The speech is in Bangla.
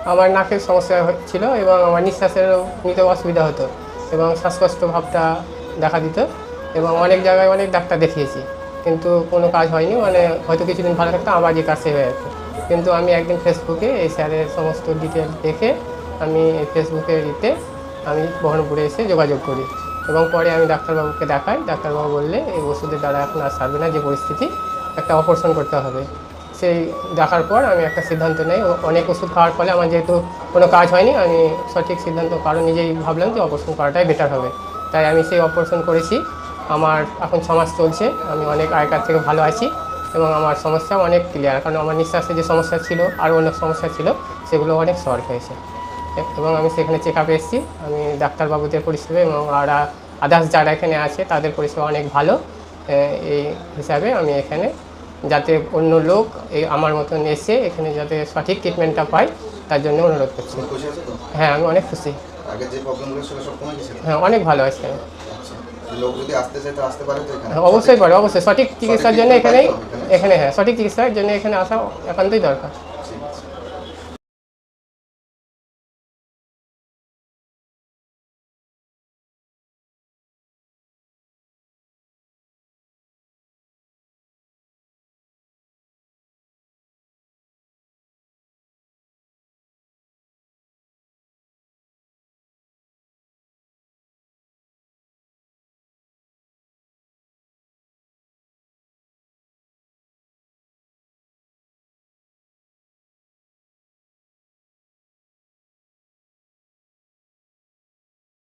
আমার নাকের সমস্যা ছিল এবং আমার নিঃশ্বাসেরও নিতে অসুবিধা হতো এবং শ্বাসকষ্ট ভাবটা দেখা দিত এবং অনেক জায়গায় অনেক ডাক্তার দেখিয়েছি, কিন্তু কোনো কাজ হয়নি। মানে হয়তো কিছুদিন ভালো থাকতো, আবার যে কাছে হয়ে যেত। কিন্তু আমি একদিন ফেসবুকে এই স্যারের সমস্ত ডিটেলস দেখে আমি এই ফেসবুকের আমি বহরমপুরে এসে যোগাযোগ করি এবং পরে আমি ডাক্তারবাবুকে দেখাই। ডাক্তারবাবু বললে এই ওষুধের দ্বারা এখন আর সারবে না, যে পরিস্থিতি, একটা অপারেশন করতে হবে। সেই দেখার পর আমি একটা সিদ্ধান্ত নেই। অনেক ওষুধ খাওয়ার ফলে আমার যেহেতু কোনো কাজ হয়নি, আমি সঠিক সিদ্ধান্ত কারণ নিজেই ভাবলাম যে অপারেশন করাটাই বেটার হবে। তাই আমি সেই অপারেশন করেছি। আমার এখন 6 মাস চলছে। আমি অনেক আগেকার থেকে ভালো আছি এবং আমার সমস্যা অনেক ক্লিয়ার, কারণ আমার নিঃশ্বাসে যে সমস্যা ছিল, আরও অনেক সমস্যা ছিল, সেগুলো অনেক সলভ হয়েছে। এবং আমি সেখানে চেক আপে এসেছি। আমি ডাক্তারবাবুদের পরিষেবা এবং আদার্স যারা এখানে আছে তাদের পরিষেবা অনেক ভালো। এই হিসাবে আমি এখানে যাতে অন্য লোক এই আমার মতন এসে এখানে যাতে সঠিক ট্রিটমেন্টটা পায়, তার জন্য অনুরোধ করছি। হ্যাঁ, আমি অনেক খুশি। হ্যাঁ, অনেক ভালো আছে। হ্যাঁ, অবশ্যই পারে, অবশ্যই সঠিক চিকিৎসার জন্য এখানে হ্যাঁ, সঠিক চিকিৎসার জন্য এখানে আসা একান্তই দরকার।